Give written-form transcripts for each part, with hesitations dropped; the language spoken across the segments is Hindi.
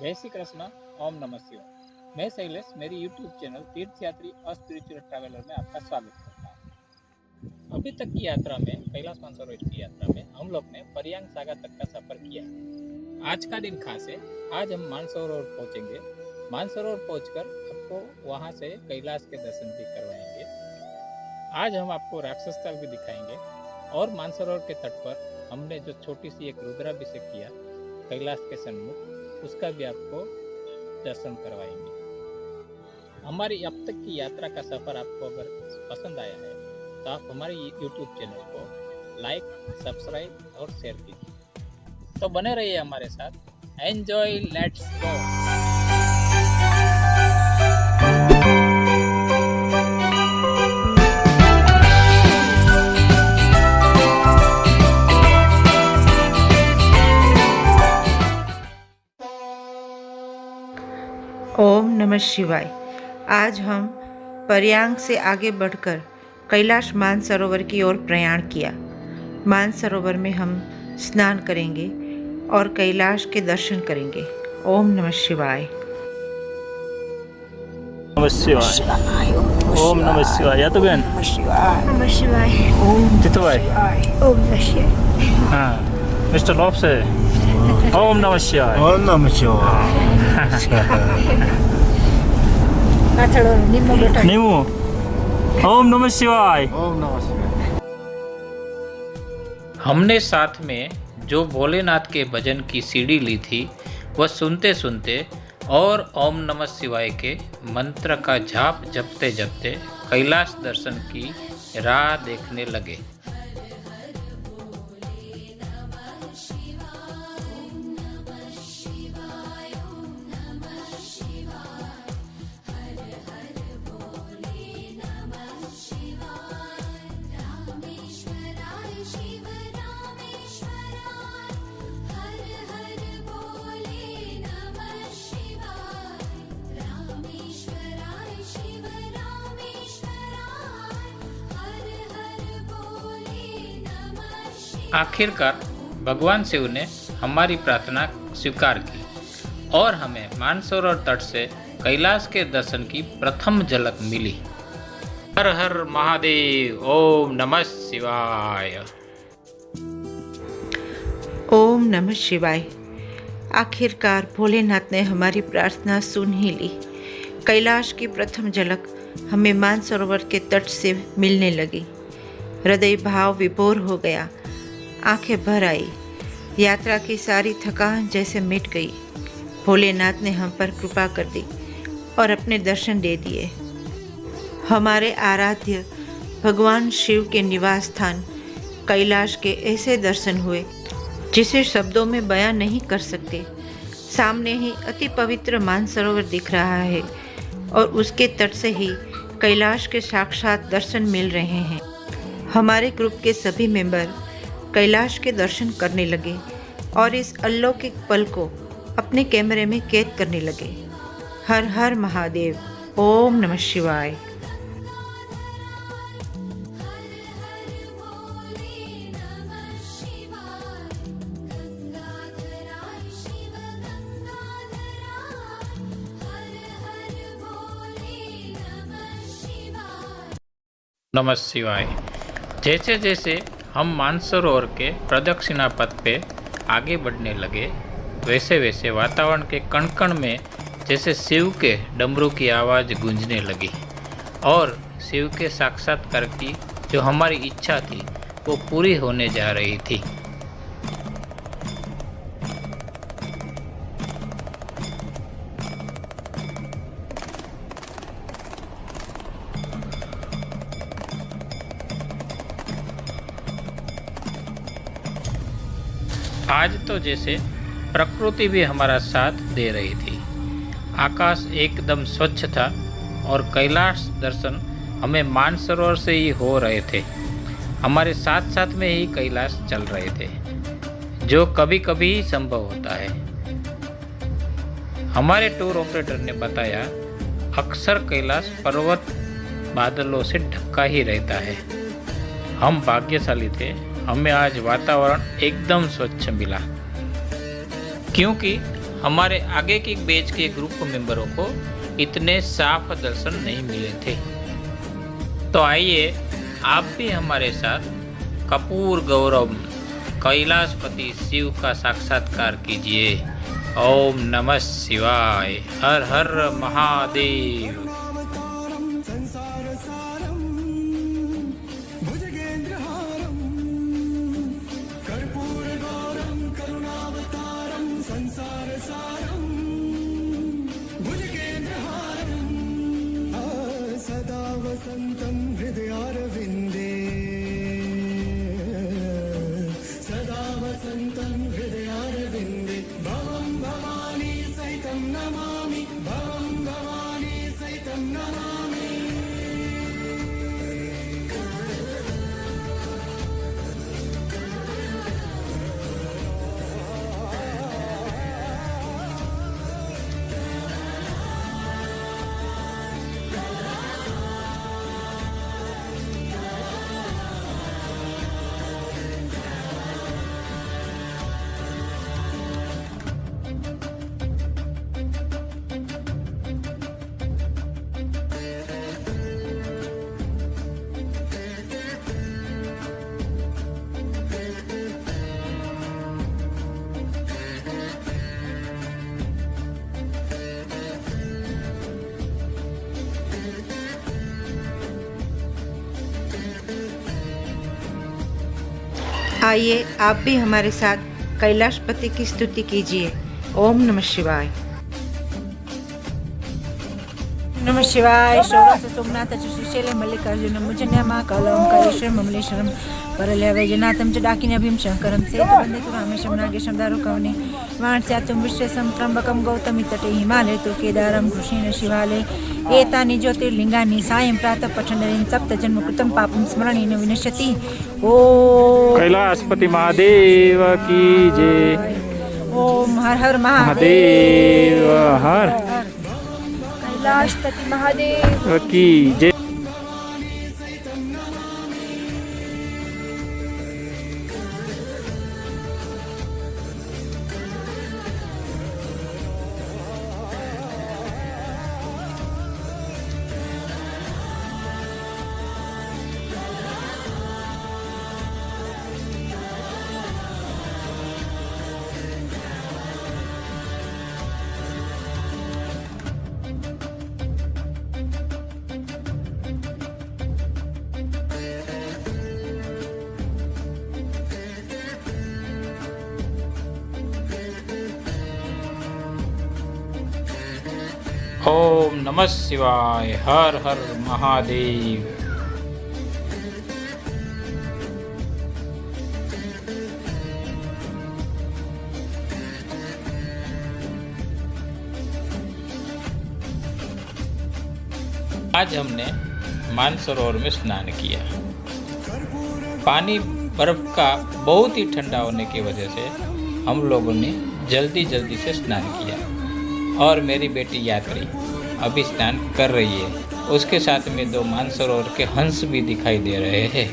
जय श्री कृष्ण। ओम नमः शिवाय। मैं शैलेश, मेरी यूट्यूब चैनल तीर्थयात्री और स्पिरिचुअल ट्रैवलर में आपका स्वागत करता हूँ। अभी तक की यात्रा में, कैलाश मानसरोवर की यात्रा में हम लोग ने पर्यांग सागर तक का सफर किया। आज का दिन खास है। आज हम मानसरोवर पहुंचेंगे। मानसरोवर पहुंचकर आपको वहां से कैलाश के दर्शन भी करवाएंगे। आज हम आपको राक्षस स्थल भी दिखाएंगे और मानसरोवर के तट पर हमने जो छोटी सी एक रुद्राभिषेक किया कैलाश के सन्मुख, उसका भी आपको दर्शन करवाएंगे। हमारी अब तक की यात्रा का सफर आपको अगर पसंद आया है तो आप हमारे यूट्यूब चैनल को लाइक, सब्सक्राइब और शेयर कीजिए। तो बने रहिए हमारे साथ। Enjoy, let's go. ओम नमः शिवाय। आज हम पर्यांग से आगे बढ़कर कैलाश मानसरोवर की ओर प्रयाण किया। मानसरोवर में हम स्नान करेंगे और कैलाश के दर्शन करेंगे। ओम नमः शिवाय। नमः शिवाय। ओम नमः शिवाय। या तो बहन नमः शिवाय। ओम तिथु भाई। ओम नमः शिवाय। हाँ मिस्टर लॉप से ओम नमः शिवाय। ओम नमः शिवाय। नीमू ओम नमः शिवाय। ओम नमः शिवाय। हमने साथ में जो भोलेनाथ के भजन की सीडी ली थी, वह सुनते सुनते और ओम नमः शिवाय के मंत्र का जाप जपते जपते कैलाश दर्शन की राह देखने लगे। आखिरकार भगवान शिव ने हमारी प्रार्थना स्वीकार की और हमें मानसरोवर तट से कैलाश के दर्शन की प्रथम झलक मिली। हर हर महादेव। ओम नमः शिवाय। ओम नमः शिवाय। आखिरकार भोलेनाथ ने हमारी प्रार्थना सुन ही ली। कैलाश की प्रथम झलक हमें मानसरोवर के तट से मिलने लगी। हृदय भाव विभोर हो गया, आंखें भर आई। यात्रा की सारी थकान जैसे मिट गई। भोलेनाथ ने हम पर कृपा कर दी और अपने दर्शन दे दिए। हमारे आराध्य भगवान शिव के निवास स्थान कैलाश के ऐसे दर्शन हुए जिसे शब्दों में बयां नहीं कर सकते। सामने ही अति पवित्र मानसरोवर दिख रहा है और उसके तट से ही कैलाश के साक्षात दर्शन मिल रहे हैं। हमारे ग्रुप के सभी मेंबर कैलाश के दर्शन करने लगे और इस अलौकिक पल को अपने कैमरे में कैद करने लगे। हर हर महादेव। ओम नमः शिवाय। नमः शिवाय। जैसे जैसे हम मानसरोवर के प्रदक्षिणा पथ पे आगे बढ़ने लगे, वैसे वैसे वातावरण के कण कण में जैसे शिव के डमरू की आवाज़ गूंजने लगी और शिव के साक्षात्कार की जो हमारी इच्छा थी वो पूरी होने जा रही थी। आज तो जैसे प्रकृति भी हमारा साथ दे रही थी। आकाश एकदम स्वच्छ था और कैलाश दर्शन हमें मानसरोवर से ही हो रहे थे। हमारे साथ साथ में ही कैलाश चल रहे थे, जो कभी कभी ही संभव होता है। हमारे टूर ऑपरेटर ने बताया, अक्सर कैलाश पर्वत बादलों से ढका ही रहता है। हम भाग्यशाली थे, हमें आज वातावरण एकदम स्वच्छ मिला, क्योंकि हमारे आगे के बैच के ग्रुप मेंबरों को इतने साफ दर्शन नहीं मिले थे। तो आइए आप भी हमारे साथ कपूर गौरव कैलाशपति शिव का साक्षात्कार कीजिए। ओम नमः शिवाय। हर हर महादेव। सदा वसन्तं हृदयारविन्दे, सदा वसन्तं हृदयारविन्दे, भवं भवानी सहितं नमामि, भवं भवानी सहितं नमामि। आइए आप भी हमारे साथ कैलाशपति की स्तुति कीजिए। ओम नमः शिवाय। नमः शिवाय। शौरस सोमनाथ श्रीशैले मल्लिकार्जुन मुजन्यमाकालं कालेश्वरं ममलेश्वरं परल्या वैजनाथं च डाकिन्यभीं शङ्करं सेतुवन्दितु रामेशं नागेशं दारुकवने वाणस्यातुं विश्वसं त्र्यम्बकं गौतमी तटे हिमालये तु केदारं कृष्णेन शिवालये एतानि ज्योतिर्लिङ्गानि सायं प्रातः पठनेन सप्तजन्मकृतं पापं स्मरणेन विनश्यति। ओम कैलाशपति महादेव की जय। ओम हर हर महादेव हर कैलाशपति महादेव की जय। ओम नमः शिवाय। हर हर महादेव। आज हमने मानसरोवर में स्नान किया। पानी बर्फ का बहुत ही ठंडा होने की वजह से हम लोगों ने जल्दी से स्नान किया और मेरी बेटी यात्री अभी स्नान कर रही है। उसके साथ में 2 मानसरोवर के हंस भी दिखाई दे रहे हैं।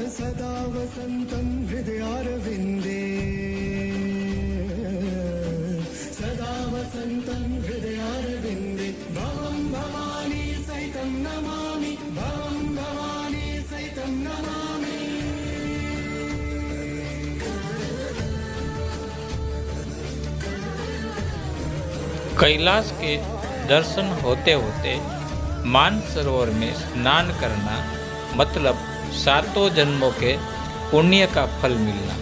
सदा वसन्तं हृदयारविन्दे, सदा वसन्तं हृदयारविन्दे, भवं भवानी सहितं नमामि, भवं भवानी सहितं नमामि। कैलाश के दर्शन होते होते मानसरोवर में स्नान करना मतलब 7 जन्मों के पुण्य का फल मिलना,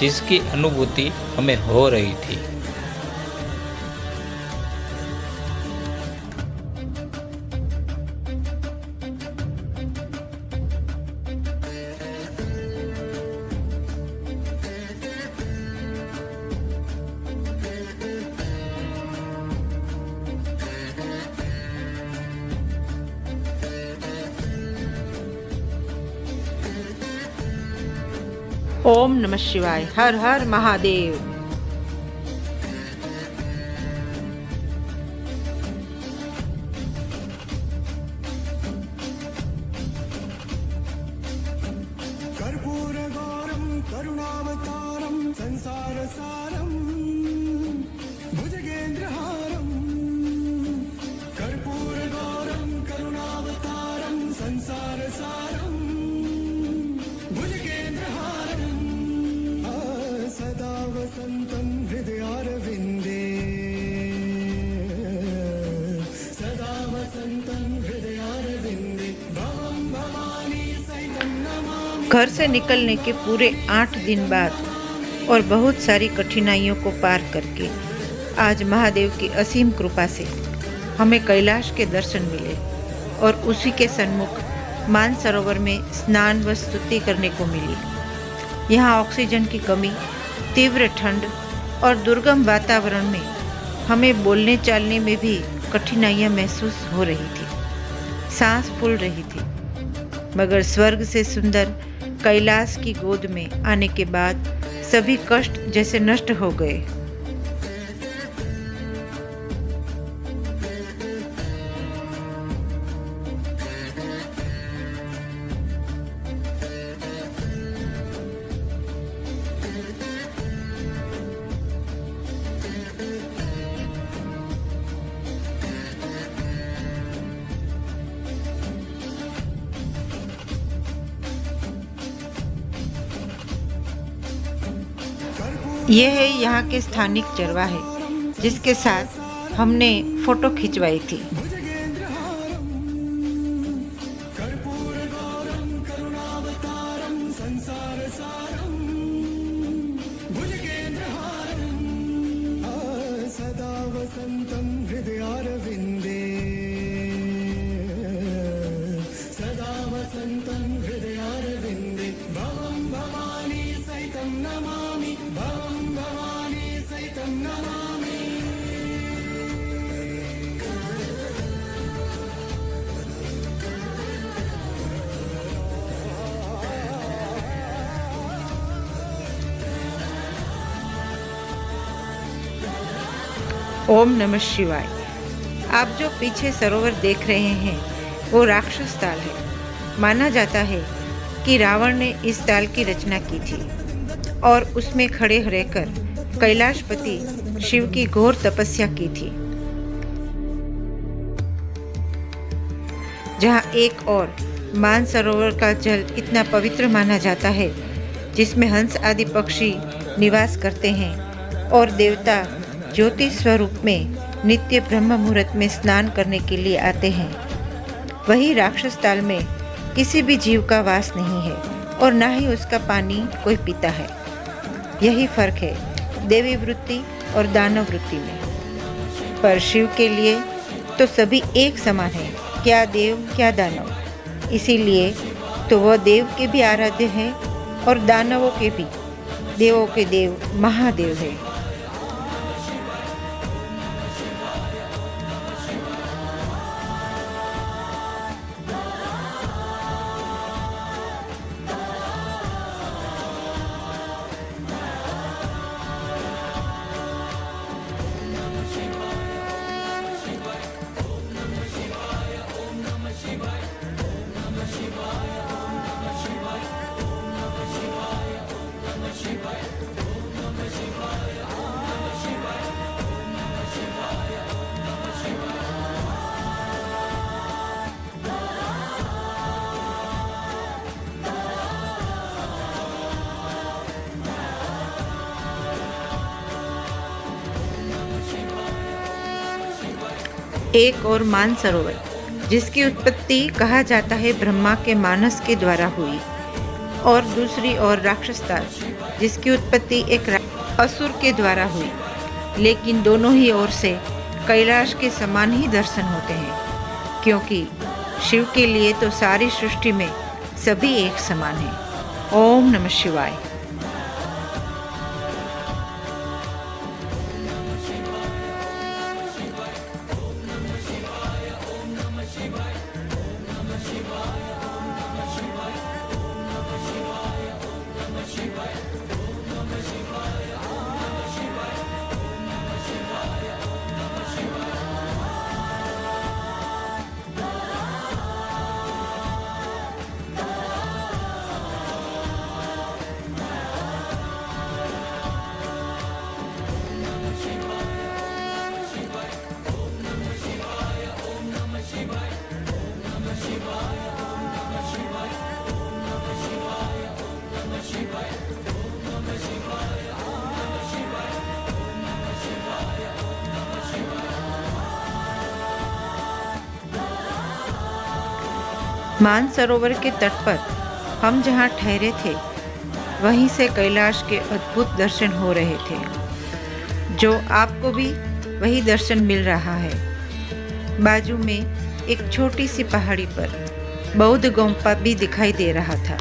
जिसकी अनुभूति हमें हो रही थी। ओम नमः शिवाय। हर हर महादेव। कर्पूरगौरं करुणावतारं संसारसारं घर से निकलने के पूरे 8 दिन बाद और बहुत सारी कठिनाइयों को पार करके आज महादेव की असीम कृपा से हमें कैलाश के दर्शन मिले और उसी के सन्मुख मानसरोवर में स्नान व स्तुति करने को मिली। यहाँ ऑक्सीजन की कमी, तीव्र ठंड और दुर्गम वातावरण में हमें बोलने चालने में भी कठिनाइयाँ महसूस हो रही थी, सांस फूल रही थी, मगर स्वर्ग से सुंदर कैलाश की गोद में आने के बाद सभी कष्ट जैसे नष्ट हो गए। यह है यहाँ के स्थानिक चरवाहे जिसके साथ हमने फोटो खिंचवाई थी। सदा वसन्तं हृदयारविन्दे, सदा वसन्तं हृदयारविन्दे, भवं भवानी सहितं नमामि, भवं भवानी सहितं नमामि। ओम नमः शिवाय। आप जो पीछे सरोवर देख रहे हैं वो राक्षस ताल है। माना जाता है कि रावण ने इस ताल की रचना की थी और उसमें खड़े रहकर कैलाशपति शिव की घोर तपस्या की थी। जहाँ एक और मानसरोवर का जल इतना पवित्र माना जाता है जिसमें हंस आदि पक्षी निवास करते हैं और देवता ज्योति स्वरूप में नित्य ब्रह्म मुहूर्त में स्नान करने के लिए आते हैं, वही राक्षस ताल में किसी भी जीव का वास नहीं है और ना ही उसका पानी कोई पीता है। यही फर्क है देवी वृत्ति और दानव वृत्ति में। पर शिव के लिए तो सभी एक समान है, क्या देव क्या दानव। इसीलिए तो वह देव के भी आराध्य है और दानवों के भी, देवों के देव महादेव है। एक और मानसरोवर जिसकी उत्पत्ति कहा जाता है ब्रह्मा के मानस के द्वारा हुई, और दूसरी ओर राक्षस ताल जिसकी उत्पत्ति एक असुर के द्वारा हुई। लेकिन दोनों ही ओर से कैलाश के समान ही दर्शन होते हैं, क्योंकि शिव के लिए तो सारी सृष्टि में सभी एक समान है। ओम नमः शिवाय। मानसरोवर के तट पर हम जहाँ ठहरे थे वहीं से कैलाश के अद्भुत दर्शन हो रहे थे, जो आपको भी वही दर्शन मिल रहा है। बाजू में एक छोटी सी पहाड़ी पर बौद्ध गोम्पा भी दिखाई दे रहा था।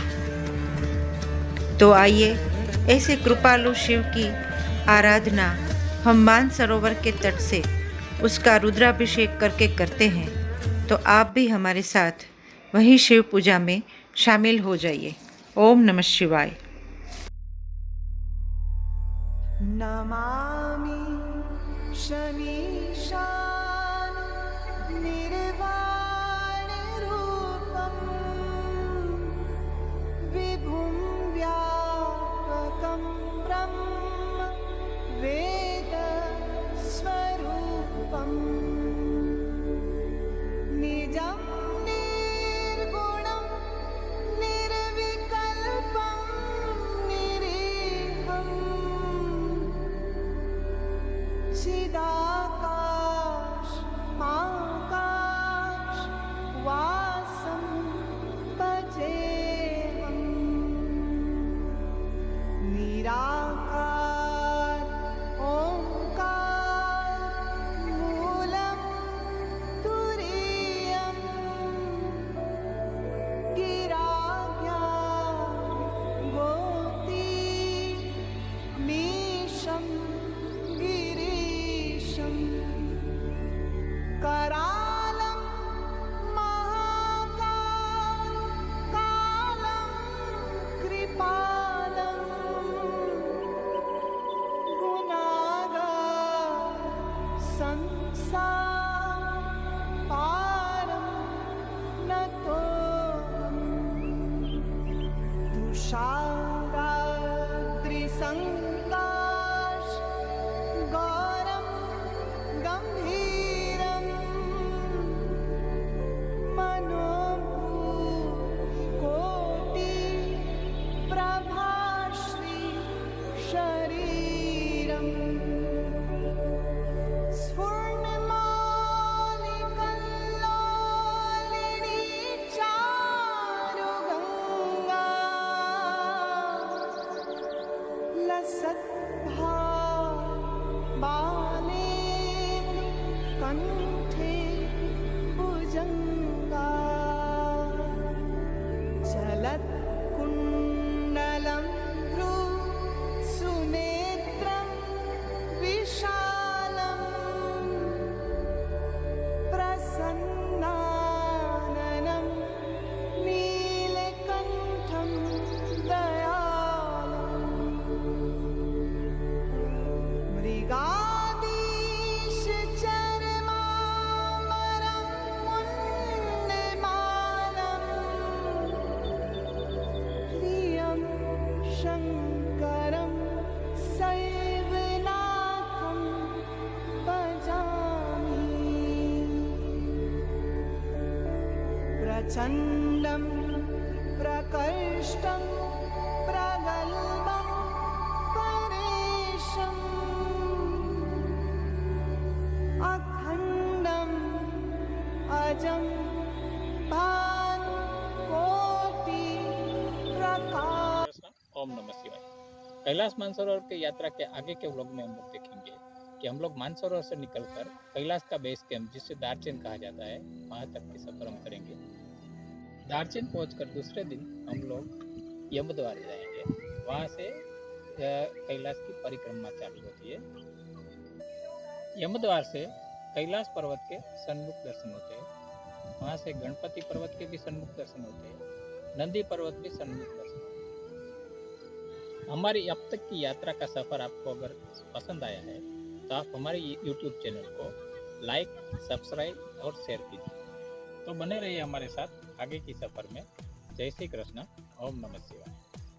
तो आइए ऐसे कृपालु शिव की आराधना हम मानसरोवर के तट से उसका रुद्राभिषेक करके करते हैं। तो आप भी हमारे साथ वहीं शिव पूजा में शामिल हो जाइए। ओम नमः शिवाय। नमामि शमीशान निर्वाण रूपं विभुं व्यापकं ब्रह्म वेद स्वरूपं निजं निर्गुणं निर्विकल्पं निरीहम् चिदाकाश आकाश वासं भजेऽहम् निराकार ओंकार मूलं तुरीयं गिराज्ञां गोती मीशं गिरीशं करालं महाकाल कालं कृपालं गुणागार संसार पारं नतोऽहम् तुषाराद्रिसङ्काश गौरं गम्भीरं मनोभूकोटि प्रभाश्री शरीरम् स्फुर्णमालिकल्लोलिनी चारुगङ्गा लसद्भामालेन कण्ठे भुजङ्गा चलत्कुण्डलं सुनेत्रं विशालं प्रसन्नाननं नीलकण्ठं दयालम् मृगादीशचर्मामरं मुण्डमालं प्रियं शङ्करं शैवनाथं भजामि प्रचण्डं प्रकर्षं प्रगल्भं परेशम् अखण्डम् अजं भानुकोटि प्रकाश। ओम नमः शिवाय। कैलाश मानसरोवर की यात्रा के आगे के व्लॉग में हम लोग देखेंगे कि हम लोग मानसरोवर से निकलकर कैलाश का बेस कैंप, जिसे दार्चेन कहा जाता है, वहाँ तक की सफर हम करेंगे। दार्चेन पहुंचकर दूसरे दिन हम लोग यमद्वार जाएंगे। वहाँ से कैलाश की परिक्रमा चालू होती है। यमद्वार से कैलाश पर्वत के सन्मुख दर्शन होते हैं। वहाँ से गणपति पर्वत के भी सन्मुख दर्शन होते हैं, नंदी पर्वत भी सन्मुख दर्शन होते हैं। हमारी अब तक की यात्रा का सफ़र आपको अगर पसंद आया है तो आप हमारे YouTube चैनल को लाइक, सब्सक्राइब और शेयर कीजिए। तो बने रहिए हमारे साथ आगे की सफ़र में। जय श्री कृष्ण। ओम नमः शिवाय।